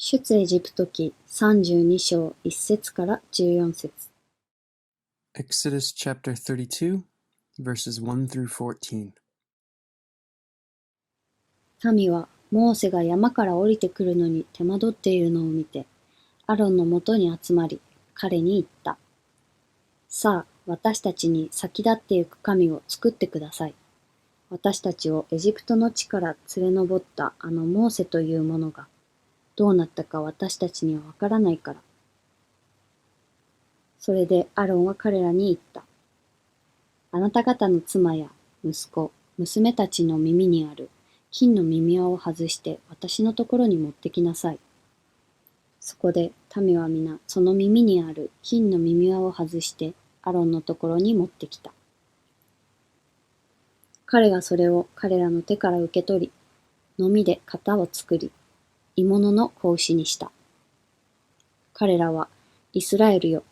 出エジプト記32章1節から14節。Exodus chapter 32, verses 1 through 14. 民はモーセが山から降りてくるのに手間取っているのを見て、アロンのもとに集まり、彼に言った。さあ、私たちに先立って行く神を作ってください。私たちをエジプトの地から連れ上ったあのモーセというものが、どうなったか私たちにはわからないから。それでアロンは彼らに言った。あなた方の妻や息子、娘たちの耳にある金の耳輪を外して私のところに持ってきなさい。そこで民は皆その耳にある金の耳輪を外してアロンのところに持ってきた。彼がそれを彼らの手から受け取り、のみで型を作り、鋳物の子牛にした。彼らは、イスラエルよ、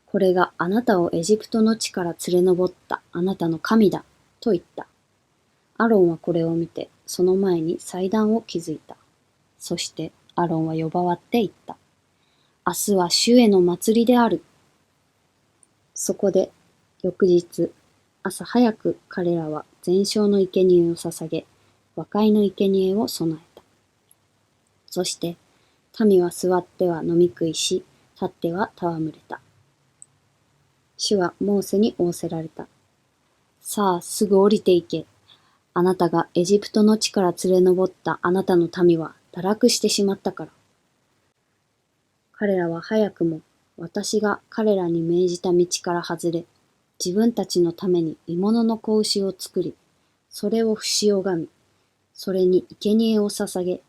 これがあなたをエジプトの地から連れ上ったあなたの神だ、と言った。アロンはこれを見て、その前に祭壇を築いた。そしてアロンは呼ばわって言った。明日は主への祭りである。そこで、翌日、朝早く彼らは全焼の生贄を捧げ、和解の生贄を備えた。そして、民は座っては飲み食いし、立っては戯れた。主はモーセに仰せられた。さあ、すぐ降りて行け。あなたがエジプトの地から連れ上ったあなたの民は堕落してしまったから。彼らは早くも私が彼らに命じた道から外れ、自分たちのために鋳物の子牛を作り、それを節拝み、それに生贄を捧げ、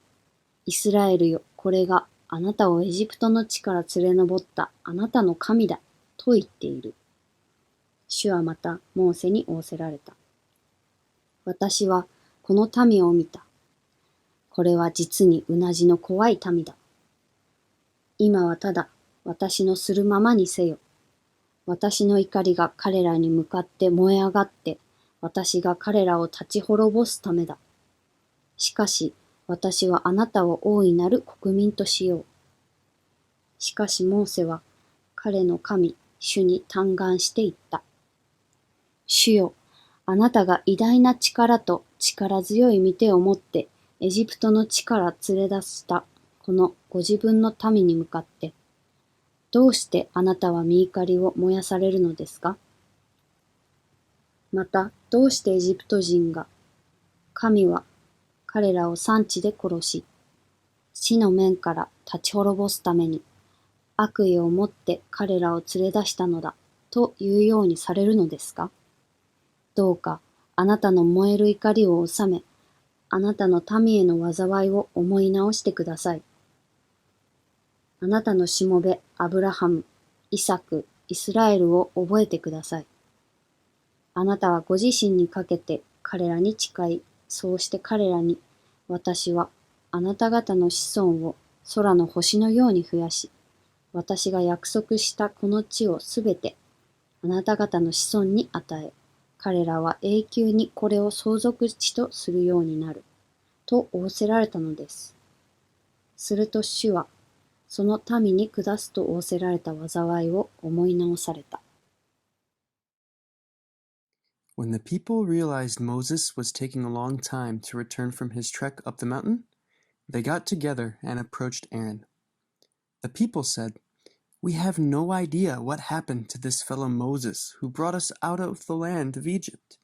イスラエルよ、これがあなたをエジプトの地から連れ上ったあなたの神だ、と言っている。主はまたモーセに仰せられた。私はこの民を見た。これは実にうなじの怖い民だ。今はただ私のするままにせよ。私の怒りが彼らに向かって燃え上がって、私が彼らを立ち滅ぼすためだ。しかし、私はあなたを大いなる国民としよう。しかしモーセは、彼の神、主に嘆願して言った。主よ、あなたが偉大な力と力強い御手を持って、エジプトの地から連れ出したこのご自分の民に向かって、どうしてあなたは御怒りを燃やされるのですか？また、どうしてエジプト人が、神は彼らを産地で殺し、死の面から立ち滅ぼすために、悪意を持って彼らを連れ出したのだ、というようにされるのですか？どうか、あなたの燃える怒りを収め、あなたの民への災いを思い直してください。あなたのしもべ、アブラハム、イサク、イスラエルを覚えてください。あなたはご自身にかけて彼らに誓い、そうして彼らに、私はあなた方の子孫を空の星のように増やし、私が約束したこの地をすべてあなた方の子孫に与え、彼らは永久にこれを相続地とするようになる、と仰せられたのです。すると主は、その民に下すと仰せられた災いを思い直された。When the people realized Moses was taking a long time to return from his trek up the mountain, they got together and approached Aaron. The people said, "We have no idea what happened to this fellow Moses who brought us out of the land of Egypt.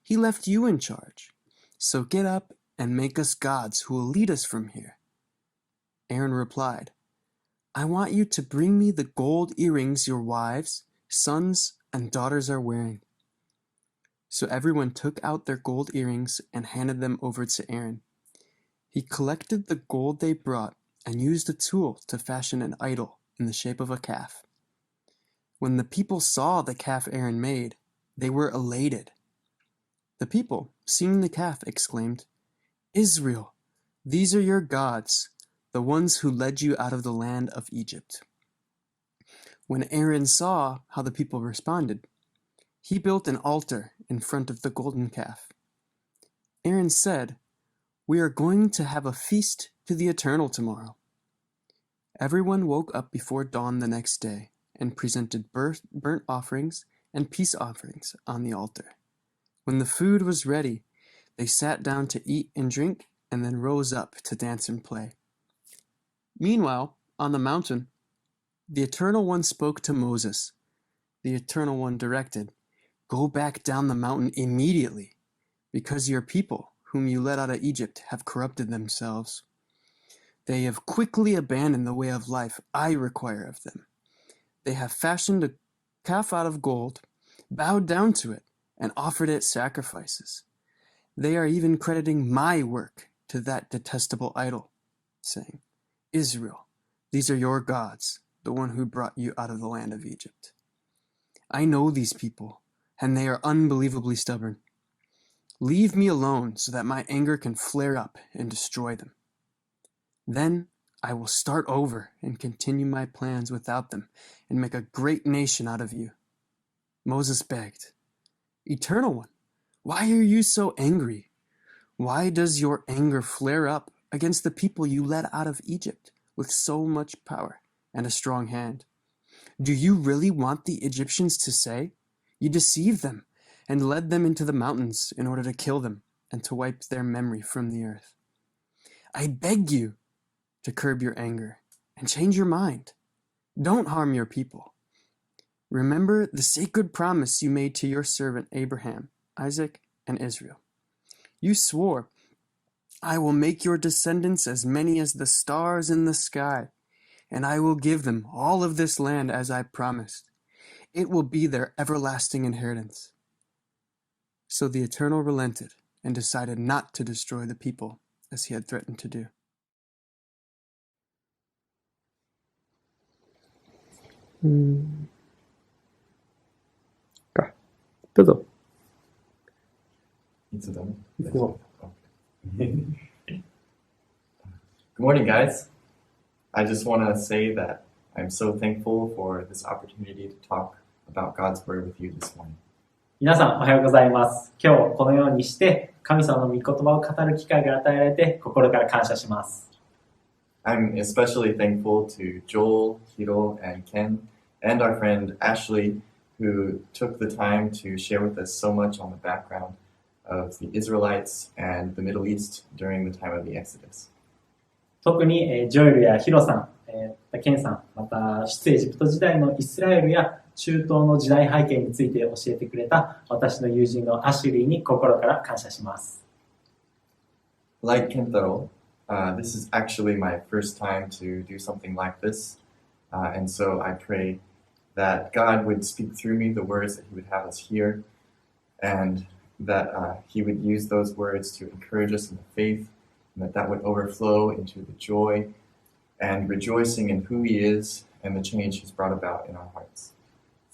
He left you in charge. So get up and make us gods who will lead us from here." Aaron replied, "I want you to bring me the gold earrings your wives, sons, and daughters are wearing." So everyone took out their gold earrings and handed them over to Aaron. He collected the gold they brought and used a tool to fashion an idol in the shape of a calf. When the people saw the calf Aaron made, they were elated. The people, seeing the calf, exclaimed, "Israel, these are your gods, the ones who led you out of the land of Egypt." When Aaron saw how the people responded, he built an altar in front of the golden calf. Aaron said, "We are going to have a feast to the Eternal tomorrow." Everyone woke up before dawn the next day and presented burnt offerings and peace offerings on the altar. When the food was ready, they sat down to eat and drink and then rose up to dance and play. Meanwhile, on the mountain, the Eternal One spoke to Moses. The Eternal One directed, "Go back down the mountain immediately, because your people, whom you led out of Egypt, have corrupted themselves. They have quickly abandoned the way of life I require of them. They have fashioned a calf out of gold, bowed down to it, and offered it sacrifices. They are even crediting my work to that detestable idol, saying, 'Israel, these are your gods, the one who brought you out of the land of Egypt.' I know these people, and they are unbelievably stubborn. Leave me alone so that my anger can flare up and destroy them. Then I will start over and continue my plans without them and make a great nation out of you." Moses begged, "Eternal One, why are you so angry? Why does your anger flare up against the people you led out of Egypt with so much power and a strong hand? Do you really want the Egyptians to say, 'You deceived them and led them into the mountains in order to kill them and to wipe their memory from the earth?' I beg you to curb your anger and change your mind. Don't harm your people. Remember the sacred promise you made to your servant Abraham, Isaac, and Israel. You swore, 'I will make your descendants as many as the stars in the sky, and I will give them all of this land as I promised. It will be their everlasting inheritance.' So the Eternal relented and decided not to destroy the people as he had threatened to do." どうぞ。いつだね。いつも。Good morning, guys. I just want to say that I'm so thankful for this opportunity to talk about God's Word with you this morning. 皆さんおはようございます。今日このようにして神様の御言葉を語る機会が与えられて心から感謝します。I'm especially thankful to Joel, Hiro, and Ken, and our friend Ashley, who took the time to share with us so much on the background of the Israelites and the Middle East during the time of the Exodus. 特にジョエルやヒロさん、ケンさん、また出エジプト時代のイスラエルや中東の時代背景について教えてくれた私の友人のアシュリーに心から感謝します。Like Kentaro, this is actually my first time to do something like this, and so I pray that God would speak through me the words that He would have us hear, and that He would use those words to encourage us in the faith, and that would overflow into the joy and rejoicing in who He is and the change He's brought about in our hearts.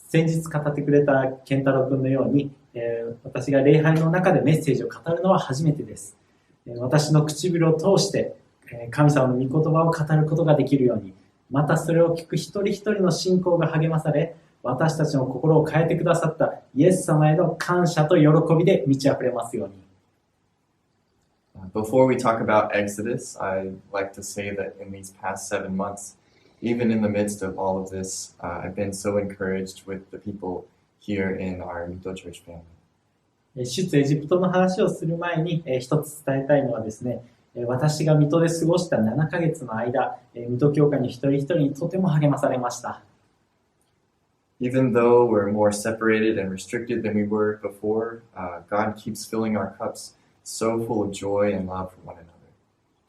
先日語ってくれた健太郎君のように、私が礼拝の中でメッセージを語るのは初めてです。私の唇を通して、神様の御言葉を語ることができるように、またそれを聞く一人一人の信仰が励まされ、私たちの心を変えてくださったイエス様への感謝と喜びで満ち溢れますように。Before we talk about Exodus, I'd like to say that in these past 7 months, even in the midst of all of this, I've been so encouraged with the people here in our Mito church family. 出エジプトの話をする前に、一つ伝えたいのはですね、私が水戸で過ごした7ヶ月の間、水戸教会に一人一人にとても励まされました。Even though we're more separated and restricted than we were before, God keeps filling our cups so full of joy and love for one another.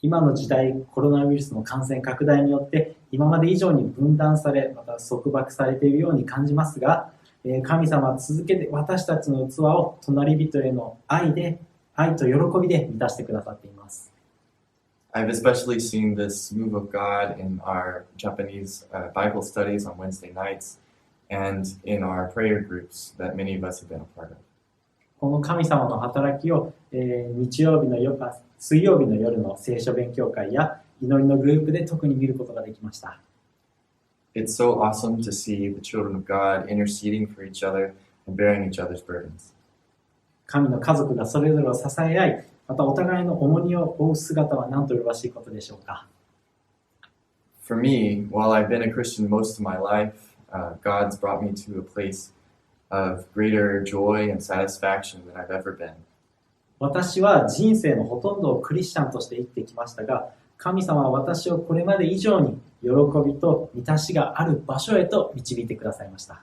今の時代、コロナウイルスの感染拡大によって今まで以上に分断され、また束縛されているように感じますが、神様は続けて私たちの器を隣人への愛と喜びで満たしてくださっています。I've especially seen this move of God in our Japanese Bible studies on Wednesday nights and in our prayer groups that many of us have been a part of. この神様の働きを、水曜日の夜の聖書勉強会や祈りのグループで特に見ることができました。It's so awesome to see the children of God interceding for each other and bearing each other's burdens. 神の家族がそれぞれを支え合い、またお互いの重荷を負う姿は何と麗しいことでしょうか。For me, while I've been a Christian most of my life, God's brought me to a place of greater joy and satisfaction than I've ever been. 私は人生のほとんどをクリスチャンとして生きてきましたが、神様は私をこれまで以上に喜びと満たしがある場所へと導いてくださいました。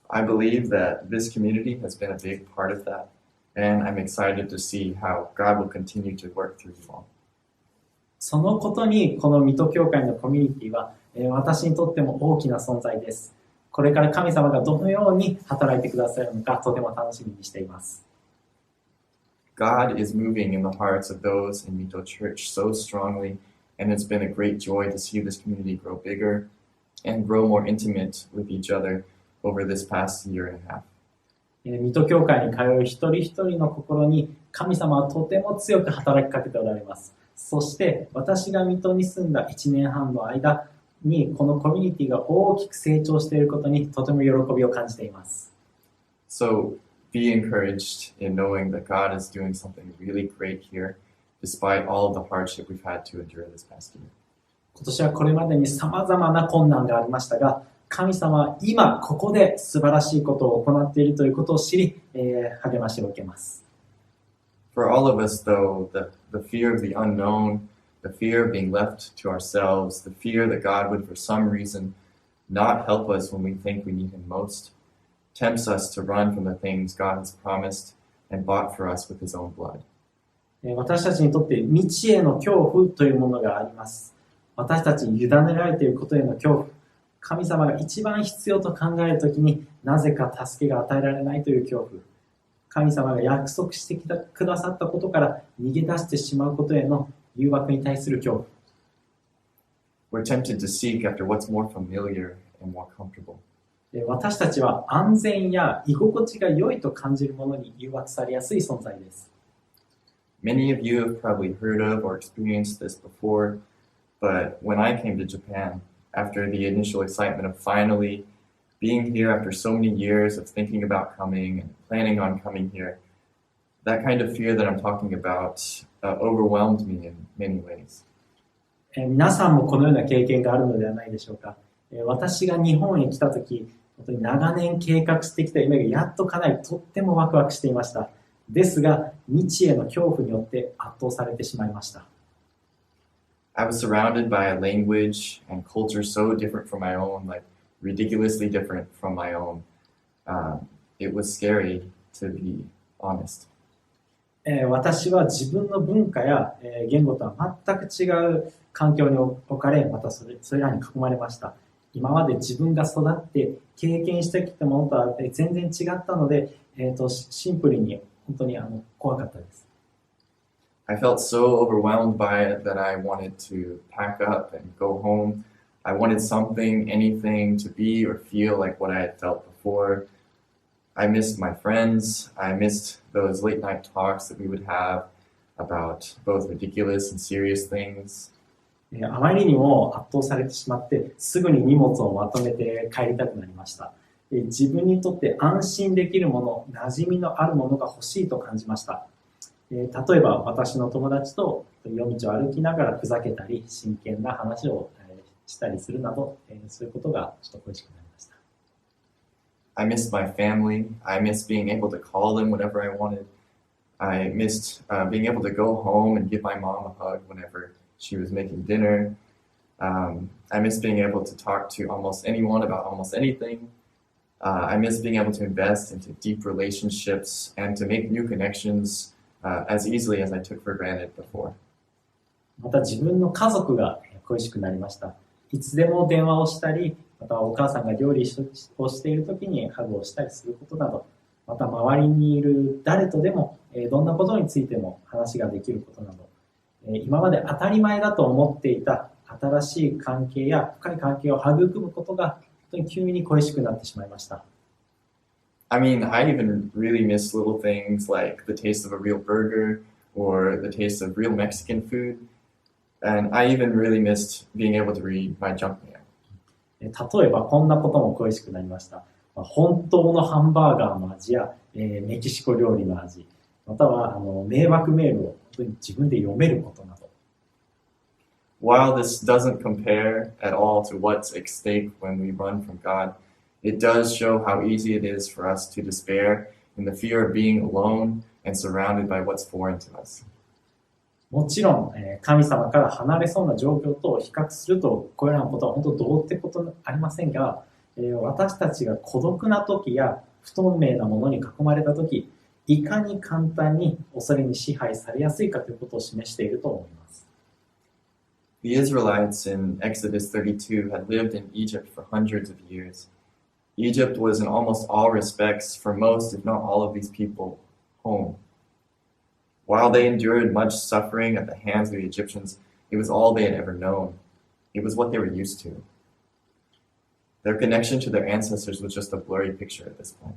I believe that this community has been a big part of that, and I'm excited to see how God will continue to work through you all. そのことにこの水戸教会のコミュニティは、私にとっても大きな存在です。これから神様がどのように働いてくださるのかとても楽しみにしています。God is moving in the hearts of those in Mito Church so strongly, and it's been a great joy to see this community grow bigger and grow more intimate with each other over this past year and a half. 水戸教会に通う一人一人の心に神様はとても強く働きかけておられます。そして私が水戸に住んだ1年半の間にこのコミュニティが大きく成長していることにとても喜びを感じています。So be encouraged in knowing that God is doing something really great here, despite all of the hardship we've had to endure this past year. 今年はこれまでに様々な困難がありましたが、神様は今ここで素晴らしいことを行っているということを知り、励ましを受けます。For all of us, though, the fear of the unknown, the fear of being left to ourselves, the fear that God would, for some reason, not help us when we think we need Him most, tempts us to run from the things God has promised and bought for us with His own blood. 私たちにとって未知への恐怖というものがあります。私たちに委ねられていることへの恐怖、神様が一番必要と考えるときになぜか助けが与えられないという恐怖、神様が約束してくださったことから逃げ出してしまうことへの誘惑に対する恐We're 怖。tempted to seek after what's more familiar and more comfortable. 私たちは安全や居心地が良いと感じるものに誘惑されやすい存在です。Many of you have probably heard of or experienced this before, but when I came to Japan, after the initial excitement of finally being here after so many years of thinking about coming and planning on coming here, that kind of fear that I'm talking about overwhelmed me in many ways. 皆さんもこのような経験があるのではないでしょうか。私が日本へ来たとき、本当に長年計画してきた夢がやっと叶い、とってもワクワクしていました。ですが、未知への恐怖によって圧倒されてしまいました。I was surrounded by a language and culture so different from my own, like ridiculously different from my own. It was scary, to be honest. 私は自分の文化や言語とは全く違う環境に置かれ、またそれらに囲まれました。今まで自分が育って経験してきたものとは全然違ったので、シンプルに本当に怖かったです。I felt so overwhelmed by it that I wanted to pack up and go home. I wanted something, anything to be or feel like what I had felt before. I missed my friends. I missed those late night talks that we would have about both ridiculous and serious things. あまりにも圧倒されてしまって、すぐに荷物をまとめて帰りたくなりました。自分にとって安心できるもの、馴染みのあるものが欲しいと感じました。例えば私の友達と夜道を歩きながらふざけたり真剣な話をしたりするなど、そういうことがちょっと恋しくなりました。I missed my family. I missed being able to call them whenever I wanted. I missed being able to go home and give my mom a hug whenever she was making dinner. I missed being able to talk to almost anyone about almost anything. I missed being able to invest into deep relationships and to make new connections.As easily as I took for granted before. また自分の家族が恋しくなりました。いつでも電話をしたり、またお母さんが料理をしているときにハグをしたりすることなど、また周りにいる誰とでもどんなことについても話ができることなど、今まで当たり前だと思っていた新しい関係や深い関係を育むことが本当に急に恋しくなってしまいました。I mean, I even really miss little things like the taste of a real burger or the taste of real Mexican food. And I even really missed being able to read my junk mail. 例えばこんなことも恋しくなりました。本当のハンバーガーの味や、メキシコ料理の味、または迷惑メールを本当に自分で読めることなど。while this doesn't compare at all to what's at stake when we run from God, it does show how easy it is for us to despair in the fear of being alone and surrounded by what's foreign to us. もちろん、神様から離れそうな状況と比較すると、これらのことは本当どうってことありませんが、私たちが孤独な時や不透明なものに囲まれた時、いかに簡単に恐れに支配されやすいかということを示していると思います。The Israelites in Exodus 32 had lived in Egypt for hundreds of years. Egypt was in almost all respects, for most, if not all of these people, home. While they endured much suffering at the hands of the Egyptians, it was all they had ever known. It was what they were used to. Their connection to their ancestors was just a blurry picture at this point.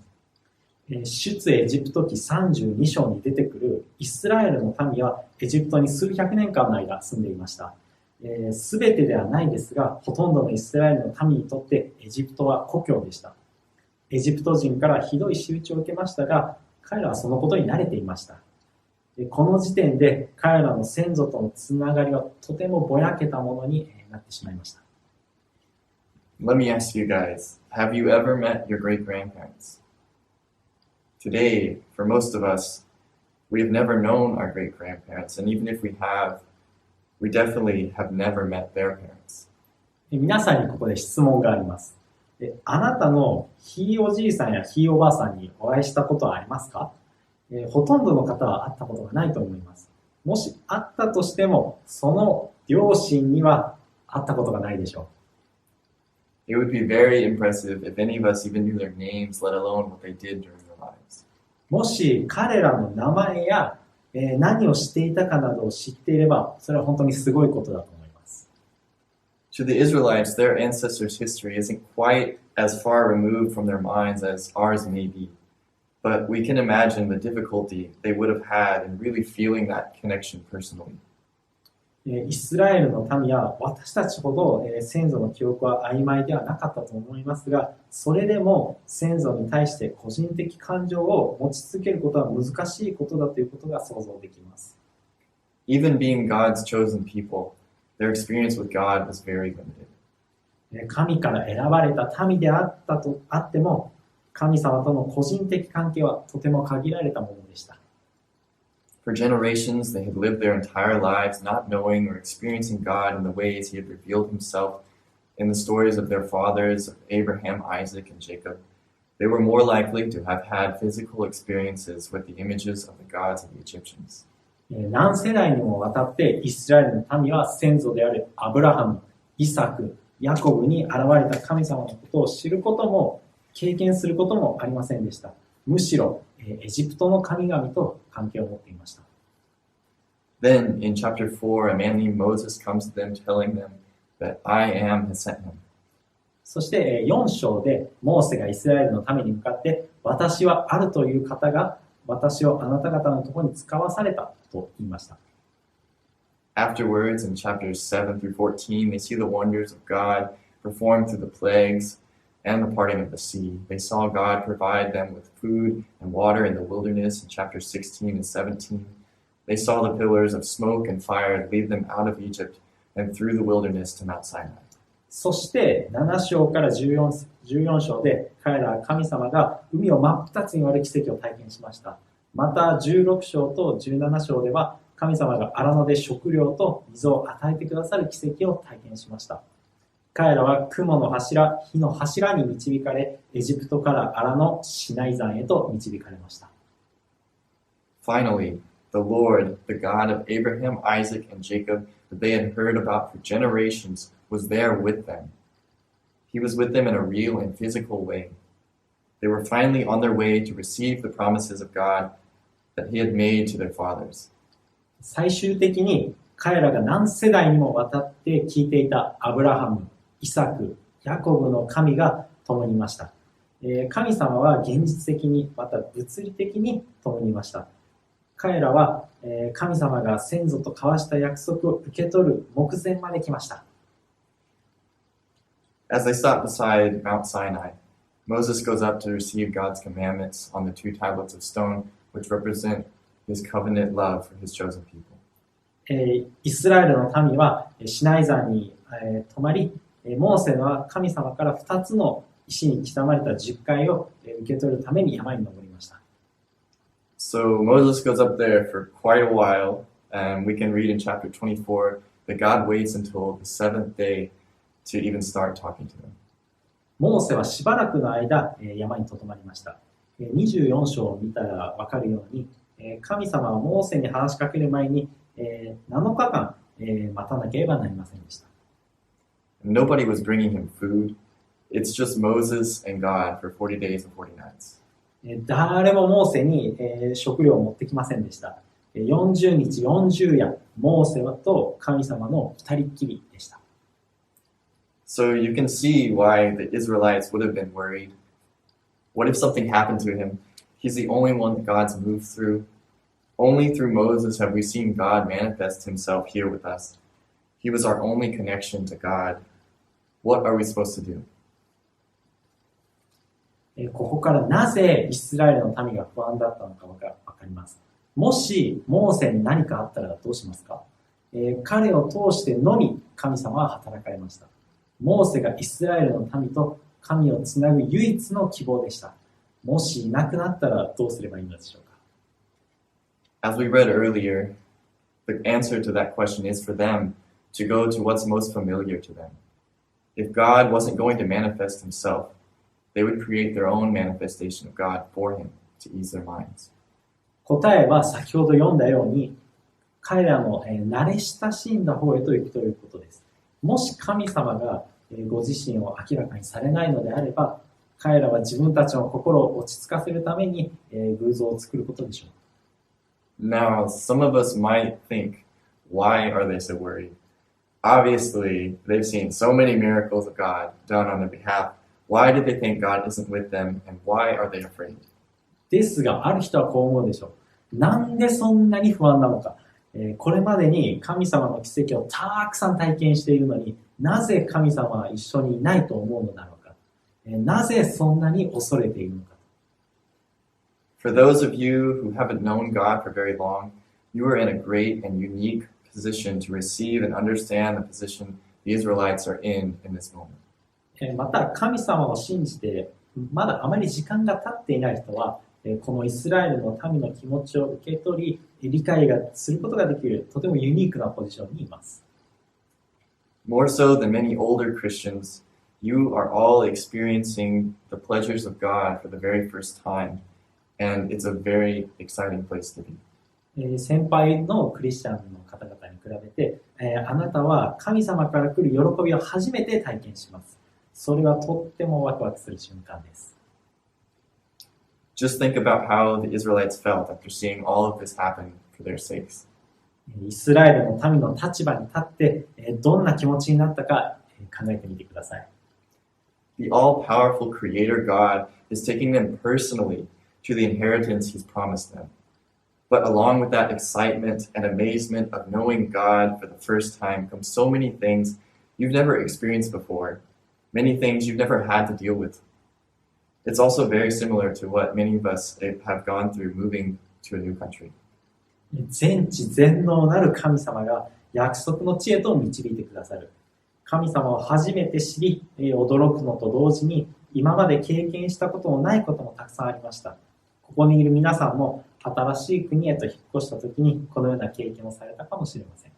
出エジプト記32章に出てくるイスラエルの民はエジプトに数百年間の間住んでいました。すべてではないですが、ほとんどのイスラエルの民にとってエジプトは故郷でした。エジプト人からひどい仕打ちを受けましたが、彼らはそのことに慣れていました。この時点で彼らの先祖とのつながりはとてもぼやけたものになってしまいました。Let me ask you guys, have you ever met your great-grandparents? Today, for most of us, we have never known our great-grandparents, and even if we have, we definitely have never met their parents. 皆さんにここで質問があります。あなたのひいおじいさんやひいおばあさんにお会いしたことはありますか？ほとんどの方は会ったことがないと思います。もし会ったとしても、その両親には会ったことがないでしょう。It would be very impressive if any of us even knew their names, let alone what they did during their lives. もし彼らの名前や、何をしていたかなどを知っていれば、それは本当にすごいことだと思います。To the Israelites, their ancestors' history isn't quite as far removed from their minds as ours may be. But we can imagine the difficulty they would have had in really feeling that connection personally. イスラエルの民は私たちほど先祖の記憶は曖昧ではなかったと思いますが、それでも先祖に対して個人的感情を持ち続けることは難しいことだということが想像できます。Even being God's chosen people, their experience with God was very limited. 神から選ばれた民であっても、神様との個人的関係はとても限られたものでした。For generations, they had lived their entire lives not knowing or experiencing God in the ways He had revealed Himself in the stories of their fathers, Abraham, Isaac, and Jacob. They were more likely to have had physical experiences with the images of the gods of the Egyptians. 何世代にもわたってイスラエルの民は先祖であるアブラハム、イサク、ヤコブに現れた神様のことを知ることも経験することもありませんでした。むしろエジプトの神々と関係を持っていました。Then, in chapter 4, a man named Moses comes to them telling them that I am has sent him. そして4章でモーセがイスラエルの民に向かって私はあるという方が私をあなた方のところに使わされたと言いました。Afterwards, in chapters 7 through 14, they see the wonders of God performed through the plagues and the parting of the sea. They saw God provide them with food and water in the wilderness in chapters 16 and 17. They saw the pillars of smoke and fire lead them out of Egypt and through the wilderness to Mount Sinai. そして7章から14章で彼らは神様が海を真っ二つに割る奇跡を体験しました。また16章と17章では神様が荒野で食料と水を与えてくださる奇跡を体験しました。彼らは雲の柱、火の柱に導かれ、エジプトから荒野シナイ山へと導かれました。Finally, the Lord, the God of Abraham, Isaac, and Jacob, that they had heard about for generations, was there with them. He was with them in a real and physical way. They were finally on their way to receive the promises of God that He had made to their fathers. 最終的に彼らが何世代にもわたって聞いていたアブラハム、イサク、ヤコブの神が共にいました。神様は現実的にまた物理的に共にいました。彼らは神様が先祖と交わした約束を受け取る目前まで来ました。As they stopped beside Mount Sinai, Moses goes up to receive God's commandments on the 2 tablets of stone, which represent His covenant love for His chosen people. イスラエルの民はシナイ山に泊まり、モーセは神様から2つの石に刻まれた十戒を受け取るために山に登りました。So Moses goes up there for quite a while, and we can read in chapter 24 that God waits until the seventh day to even start talking to them. モーセはしばらくの間、山にとどまりました。24章を見たらわかるように、神様はモーセに話しかける前に、7日間、待たなければなりませんでした。Nobody was bringing him food. It's just Moses and God for 40 days and 40 nights. 誰もモーセに、食料を持ってきませんでした。40日40夜、モーセと神様の二人っきりでした。So you can see why the Israelites would have been worried. What if something happened to him? He's the only one that God's moved through. Only through Moses have we seen God manifest himself here with us. He was our only connection to God. What are we supposed to do? ここからなぜイスラエルの民が不安だったのかわかります。もしモーセに何かあったらどうしますか？彼を通してのみ神様は働かれました。モーセがイスラエルの民と神をつなぐ唯一の希望でした。もしいなくなったらどうすればいいのでしょうか？ As we read earlier, the answer to that question is for them to go to what's most familiar to them. If God wasn't going to manifest himself, they would create their own manifestation of God for him to ease their minds. 答えは先ほど読んだように、彼らの慣れ親しんだ方へと行くということです。もし神様がご自身を明らかにされないのであれば、彼らは自分たちの心を落ち着かせるために偶像を作ることでしょう。Now, some of us might think, why are they so worried? Obviously, they've seen so many miracles of God done on their behalf. Why do they think God isn't with them, and why are they afraid? ですが、ある人はこう思うでしょう。なんでそんなに不安なのか。これまでに神様の奇跡をたくさん体験しているのになぜ神様は一緒にいないと思うのだろうか。なぜそんなに恐れているのか。For those of you who haven't known God for very long, you are in a great and unique position to receive and understand the position the Israelites are in this moment. また神様を信じてまだあまり時間が経っていない人はこのイスラエルの民の気持ちを受け取り理解がすることができるとてもユニークなポジションにいます。More so than many older Christians, you are all experiencing the pleasures of God for the very first time, and it's a very exciting place to be. 先輩のクリスチャンの方々に比べて、あなたは神様から来る喜びを初めて体験します。それはとってもワクワクする瞬間です。Just think about how the Israelites felt after seeing all of this happen for their sakes. イスラエルの民の立場に立ってどんな気持ちになったか考えてみてください。The all-powerful Creator God is taking them personally to the inheritance He's promised them. But along with that excitement and amazement of knowing God for the first time comes so many things you've never experienced before, many things you've never had to deal with. It's also very similar to what many of us have gone through moving to a new country. 全知全能なる神様が約束の地へと導いてくださる。神様を初めて知り、驚くのと同時に今まで経験したことのないこともたくさんありました。ここにいる皆さんも新しい国へと引っ越したときにこのような経験をされたかもしれません。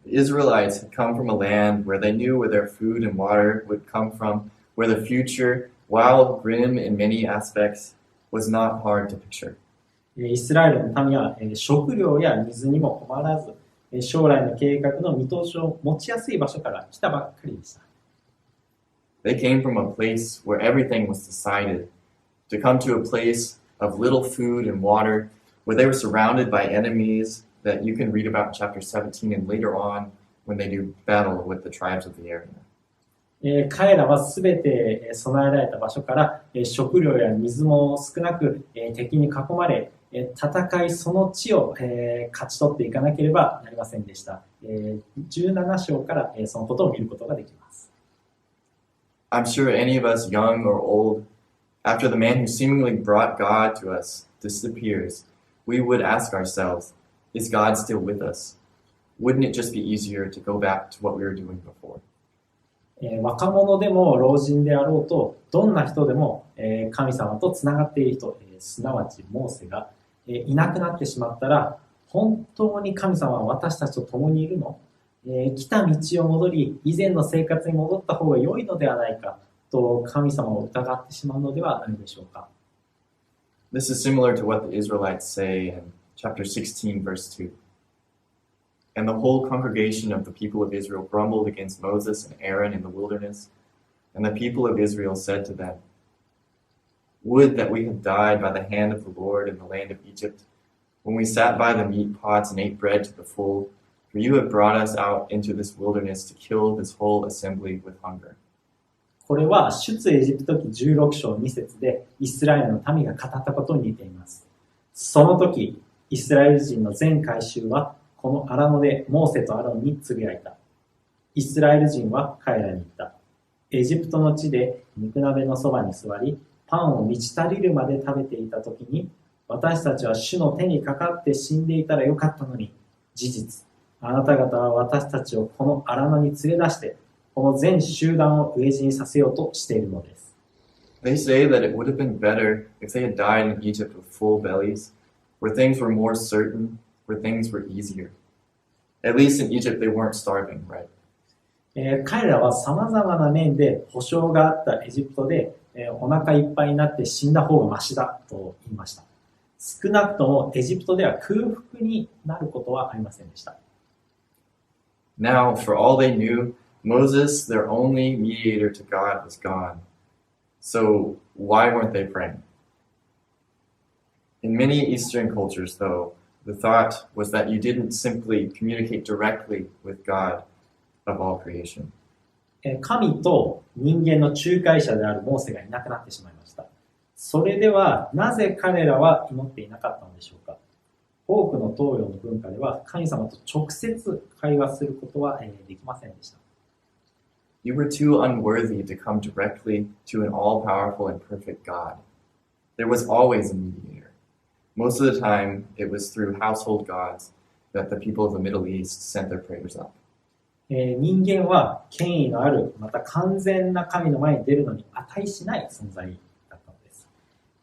The Israelites had come from a land where they knew where their food and water would come from, where the future, while grim in many aspects, was not hard to picture. イスラエルの民は食料や水にも困らず、将来の計画の見通しを持ちやすい場所から来たばっかりでした。They came from a place where everything was decided, to come to a place of little food and water, where they were surrounded by enemies that you can read about in chapter 17 and later on when they do battle with the tribes of the area. 彼らはすべて備えられた場所から食料や水も少なく敵に囲まれ戦いその地を勝ち取っていかなければなりませんでした。17章からそのことを見ることができます。I'm sure any of us, young or old, after the man who seemingly brought God to us disappears, we would ask ourselves, Is God still with us? Wouldn't it just be easier to go back to what we were doing before? 若者でも老人であろうと、どんな人でも神様とつながっている人、すなわちモーセがいなくなってしまったら、本当に神様は私たちと共にいるの？来た道を戻り、以前の生活に戻った方が良いのではないかと神様を疑ってしまうのではないでしょうか。This is similar to what the Israelites say in chapter 16, verse 2. And the whole congregation of the people of Israel grumbled against Moses and Aaron in the wilderness. And the people of Israel said to them, Would that we had died by the hand of the Lord in the land of Egypt, when we sat by the meat pots and ate bread to the full, for you have brought us out into this wilderness to kill this whole assembly with hunger. これは出エジプト記16章2節でイスラエルの民が語ったことに似ています。その時、イスラエル人の全会衆はこの荒野でモーセとアロンにつぶやいた。イスラエル人は彼らに言った。エジプトの地で肉鍋のそばに座り、パンを満ち足りるまで食べていた時に、私たちは主の手にかかって死んでいたらよかったのに、事実、あなた方は私たちをこの荒野に連れ出して、この全集団を飢え死にさせようとしているのです。They say that it would have been better if they had died in Egypt with full bellies, where things were more certain, where things were easier. At least in Egypt they weren't starving, right? 彼らは様々な面で保証があったエジプトで、お腹いっぱいになって死んだ方がマシだと言いました。少なくともエジプトでは空腹になることはありませんでした。Now, for all they knew, Moses, their only mediator to God, was gone. So why weren't they praying? In many Eastern cultures, though, the thought was that you didn't simply communicate directly with God of all creation. 神と人間の仲介者であるモーセがいなくなってしまいました。それではなぜ彼らは祈っていなかったのでしょうか。多くの東洋の文化では神様と直接会話することはできませんでした。You were too unworthy to come directly to an all-powerful and perfect God. There was always a mediator. Most of the time, it was through household gods that the people of the Middle East sent their prayers up. 人間は権威のある、また完全な神の前に出るのに値しない存在だったのです。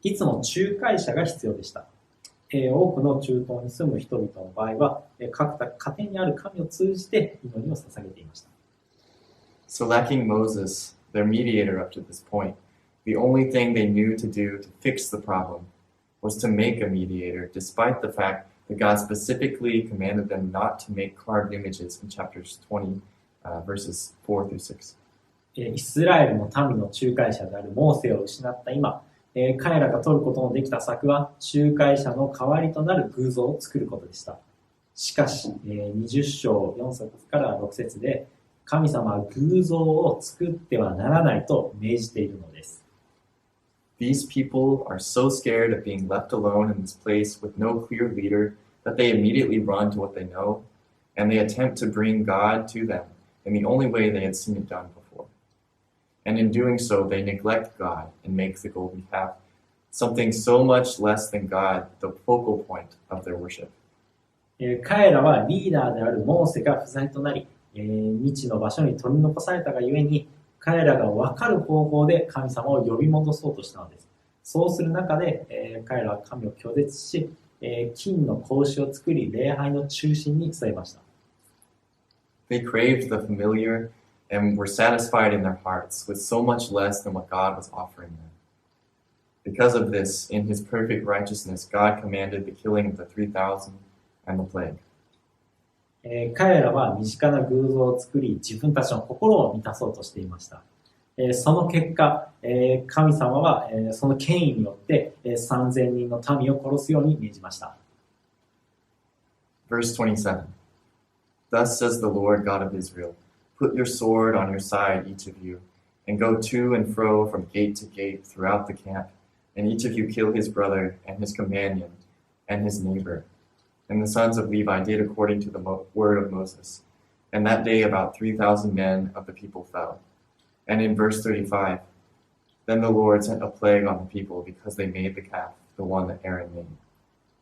いつも仲介者が必要でした。多くの中東に住む人々の場合は、各家庭にある神を通じて祈りを捧げていました。So lacking Moses, their mediator up to this point, the only thing they knew to do to fix the problem was to make a mediator, despite the fact that God specifically commanded them not to make carved images in chapters 20, verses 4 through 6. イスラエルの民の仲介者であるモーセを失った今、彼らが取ることのできた策は仲介者の代わりとなる偶像を作ることでした。しかし、20章4節から6節で神様は偶像を作ってはならないと命じているのです。These people are so scared of being left alone in this place with no clear leader that they immediately run to what they know, and they attempt to bring God to them in the only way they had seen it done before. And in doing so, they neglect God and make the golden calf, something so much less than God, the focal point of their worship. 彼らはリーダーであるモーセが不在となり、未知の場所に取り残されたがゆえに、彼らが分かる方法で神様を呼び戻そうとしたのです。そうする中で、彼らは神を拒絶し、金の格子を作り、礼拝の中心に据えました。They craved the familiar and were satisfied in their hearts with so much less than what God was offering them. Because of this, in his perfect righteousness, God commanded the killing of the 3,000 and the plague. 彼らは身近な偶像を作り、自分たちの心を満たそうとしていました。その結果、神様はその権威によって3000人の民を殺すように命じました。Verse 27. Thus says the Lord God of Israel, Put your sword on your side, each of you, and go to and fro from gate to gate throughout the camp, and each of you kill his brother and his companion and his neighbor. And the sons of Levi did according to the word of Moses. And that day about 3,000 men of the people fell. And in verse 35, Then the Lord sent a plague on the people because they made the calf, the one that Aaron made.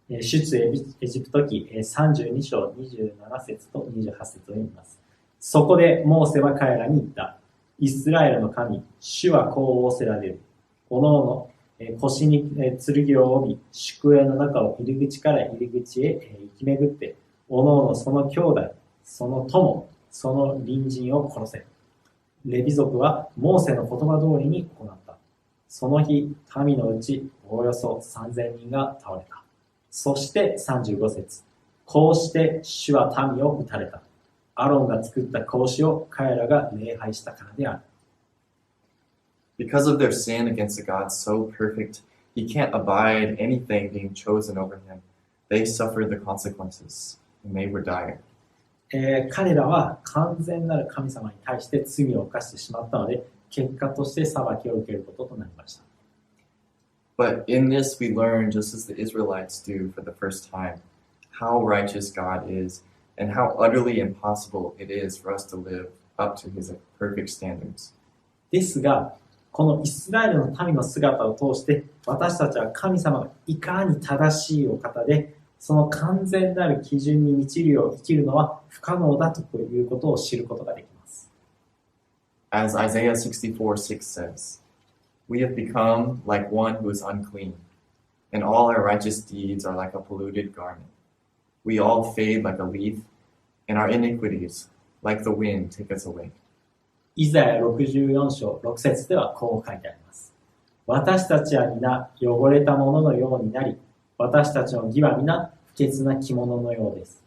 出エジプト記32章27節と28節を読みます。そこでモーセは彼らに言った。イスラエルの神、主はこう仰せられる。おのおの腰に剣を帯び、宿営の中を入り口から入り口へ行き巡って、おのおのその兄弟、その友、その隣人を殺せ。レビ族はモーセの言葉通りに行った。その日、民のうちおよそ3000人が倒れた。そして35節。こうして主は民を撃たれた。アロンが作った格子を彼らが礼拝したからである。Because of their sin against a God so perfect, he can't abide anything being chosen over him. They suffered the consequences, and they were dire. 彼らは完全なる神様に対して罪を犯してしまったので、結果として裁きを受けることとなりました。But in this we learn, just as the Israelites do for the first time, how righteous God is and how utterly impossible it is for us to live up to his perfect standards. ですが、このイスラエルの民の姿を通して、私たちは神様がいかに正しいお方で、その完全なる基準に満ちるよう生きるのは不可能だということを知ることができます。As Isaiah 64:6 says, we have become like one who is unclean, and all our righteous deeds are like a polluted garment. We all fade like a leaf, and our iniquities, like the wind, take us away. イザヤ64章6節ではこう書いてあります。私たちは皆汚れたもののようになり、私たちの義は皆不潔な着物のようです。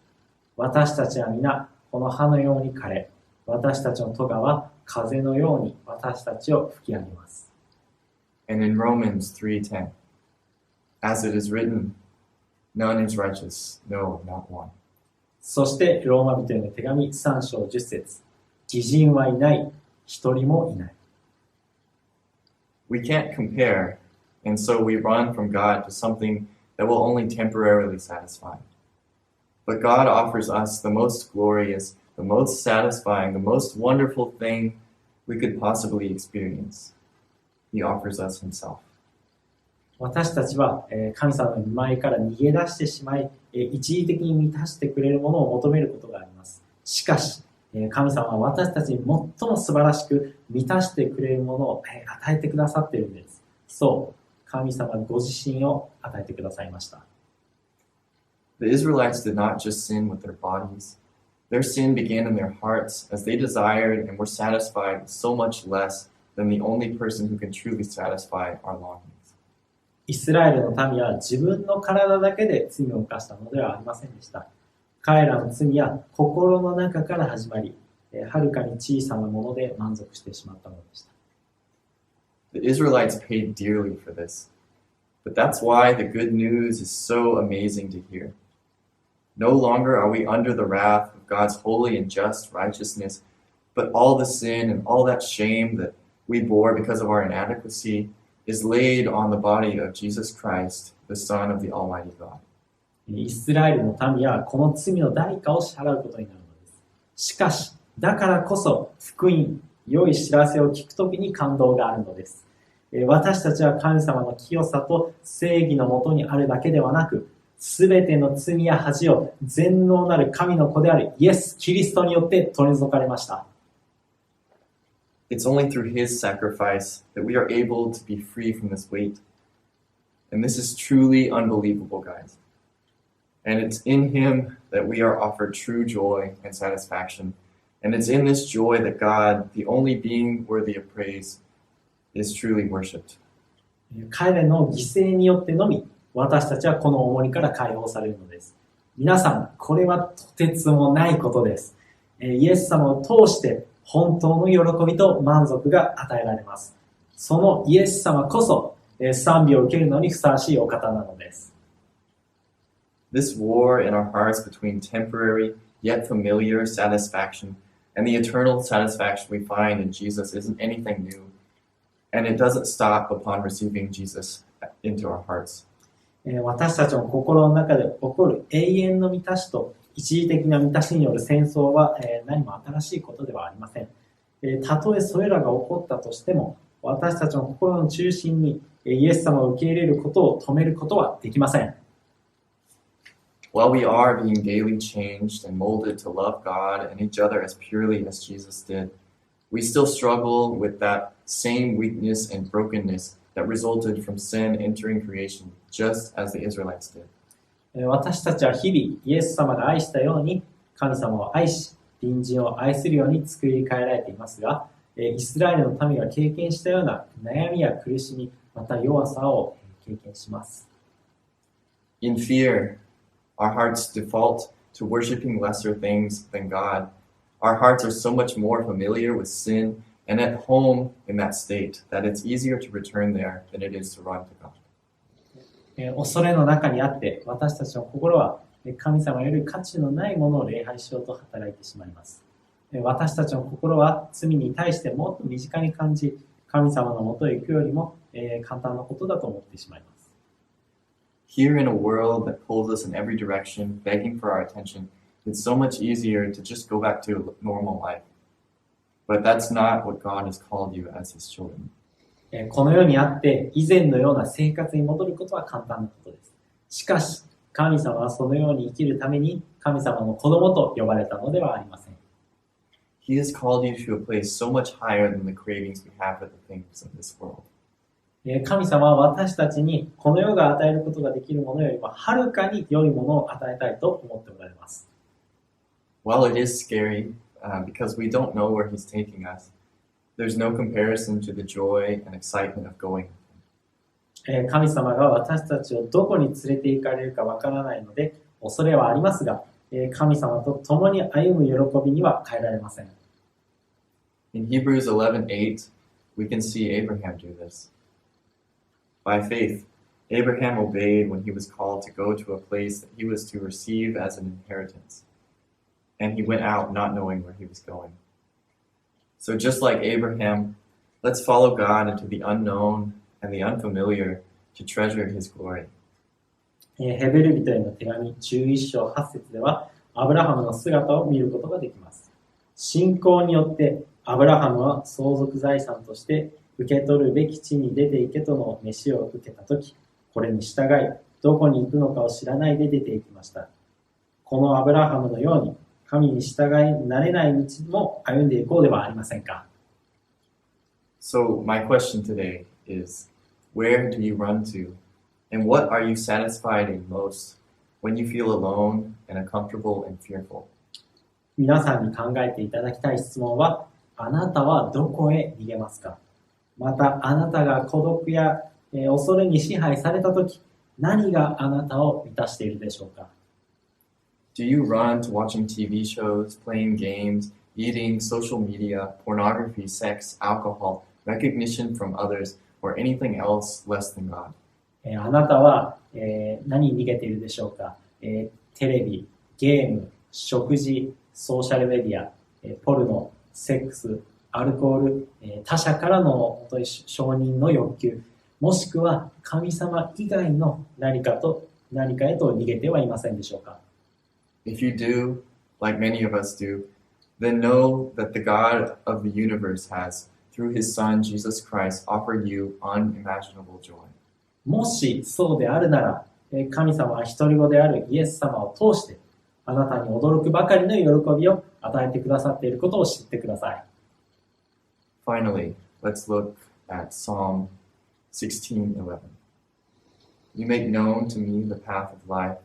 私たちは皆この葉のように枯れ、私たちの咎は風のように私たちを吹き上げます。And in Romans 3:10, as it is written, none is righteous, no, not one. そしてローマ人への手紙3章10節、義人はいない、一人もいない。We can't compare, and so we run from God to something that will only temporarily satisfy. But God offers us the most glorious, the most satisfying, the most wonderful thing we could possibly experience. He offers us himself. 私たちは神様の御前から逃げ出してしまい、一時的に満たしてくれるものを求めることがあります。しかし、神様は私たちに最も素晴らしく満たしてくれるものを与えてくださっているんです。そう、神様ご自身を与えてくださいました。The Israelites did not just sin with their bodies. Their sin began in their hearts as they desired and were satisfied with so much less than the only person who can truly satisfy our longings. イスラエルの民は自分の体だけで罪を犯したのではありませんでした。彼らの罪は心の中から始まり、はるかに小さなもので満足してしまったのでした。The Israelites paid dearly for this, but that's why the good news is so amazing to hear. No longer are we under the wrath of God's holy and just righteousness, but all the sin and all that shame that we bore because of our inadequacy is laid on the body of Jesus Christ, the Son of the Almighty God. イスラエルの民はこの罪の代価を支払うことになるのです。しかし、だからこそ福音、良い知らせを聞くときに感動があるのです。私たちは神様の清さと正義のもとにあるだけではなく、すべての罪や恥を全能なる神の子であるイエス・キリストによって取り除かれました。It's only through his sacrifice that we are able to be free from this weight. And this is truly unbelievable, guys. And it's in him that we are offered true joy and satisfaction. And it's in this joy that God, the only being worthy of praise, is truly worshipped. 彼の犠牲によってのみ、私たちはこの重荷から解放されるのです。皆さん、これはとてつもないことです。イエス様を通して本当の喜びと満足が与えられます。そのイエス様こそ賛美を受けるのにふさわしいお方なのです。This war in our hearts between temporary yet familiar satisfaction and the eternal satisfaction we find in Jesus isn't anything new, and it doesn't stop upon receiving Jesus into our hearts. 私たちの心の中で起こる永遠の満たしと一時的な満たしによる戦争は何も新しいことではありません。たとえそれらが起こったとしても、私たちの心の中心にイエス様を受け入れることを止めることはできません。While we are being daily changed and molded to love God and each other as purely as Jesus did, we still struggle with that same weakness and brokenness that resulted from sin entering creation, just as the Israelites did. 私たちは日々イエス様が愛したように神様を愛し、隣人を愛するように作り変えられていますが、イスラエルの民が経験したような悩みや苦しみ、また弱さを経験します。In fear, our hearts default to worshiping lesser things than God. Our hearts are so much more familiar with sin and at home in that state that it's easier to return there than it is to run to God. 恐れの中にあって私たちの心は神様より価値のないものを礼拝しようと働いてしまいます。私たちの心は罪に対してもっと身近に感じ、神様のもとへ行くよりも簡単なことだと思ってしまいます。Here in a world that pulls us in every direction, begging for our attention, it's so much easier to just go back to normal life. But that's not what God has called you as His children. この世にあって以前のような生活に戻ることは簡単なことです。しかし、神様はそのように生きるために神様の子供と呼ばれたのではありません。He has called you to a place so much higher than the cravings we have for the things of this world. 神様は私たちにこの世が与えることができるものよりもはるかに良いものを与えたいと思っておられます。While it is scary, because we don't know where He's taking us, there's no comparison to the joy and excitement of going. 神様が私たちをどこに連れて行かれるかわからないので恐れはありますが、神様と共に歩む喜びには変えられません。In Hebrews 11:8, we can see Abraham do this. By faith, Abraham obeyed when he was called to go to a place that he was to receive as an inheritance. And he went out not knowing where he was going. So just like Abraham, let's follow God into the unknown and the unfamiliar to treasure His glory. ヘベル人への手紙11章8節ではアブラハムの姿を見ることができます。信仰によってアブラハムは相続財産として受け取るべき地に出て行けとの召しを受けたとき、これに従いどこに行くのかを知らないで出て行きました。このアブラハムのように神に従い慣れない道も歩んでいこうではありませんか。So my question today is, where do you run to? And what are you satisfied in most when you feel alone and uncomfortable and fearful? 皆さんに考えていただきたい質問は、あなたはどこへ逃げますか？また、あなたが孤独や恐れに支配されたとき、何があなたを満たしているでしょうか？ Do you run to watching TV shows, playing games, eating, social media, pornography, sex, alcohol, recognition from others, or anything else less than God? あなたは、何に逃げているでしょうか？テレビ、ゲーム、食事、ソーシャルメディア、ポルノ、セックス、アルコール、他者からの承認の欲求、もしくは神様以外の何かへと逃げてはいませんでしょうか？ If you do, like many of us do, then know that the God of the universe has, through His Son Jesus Christ, offered you unimaginable joy. もしそうであるなら、神様は一人子であるイエス様を通して、あなたに驚くばかりの喜びを与えてくださっていることを知ってください。Finally, let's look at Psalm 16:11. You make known to me the path of life.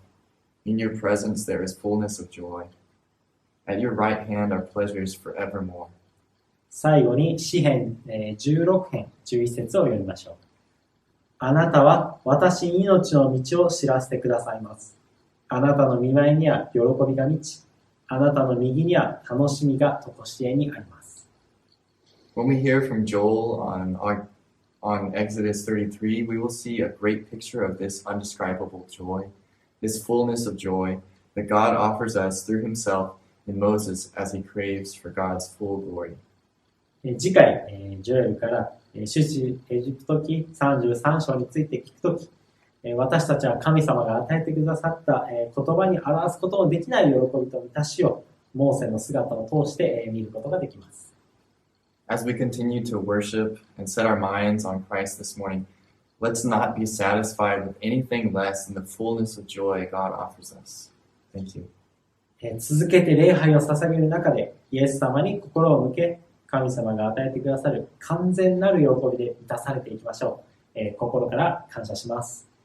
In your presence there is fullness of joy. At your right hand are pleasures forevermore. 最後に詩編16編11節を読みましょう。あなたは私に命の道を知らせてくださいます。あなたの御前には喜びが満ち、あなたの右には楽しみが常しえにあります。When we hear from Joel on Exodus 33, we will see a great picture of this undescribable joy, this fullness of joy that God offers us through Himself in Moses as he craves for God's full glory. 次回、ジョエルから出エジプト記33章について聞くとき、私たちは神様が与えてくださった言葉に表すことのできない喜びと満たしをモーセの姿を通して見ることができます。As we continue to worship and set our minds on Christ this morning, let's not be satisfied with anything less than the fullness of joy God offers us. Thank you. 続けて礼拝を捧げる中で、イエス様に心を向け、神様が与えてくださる完全なる喜びで満たされていきましょう。心から感謝します。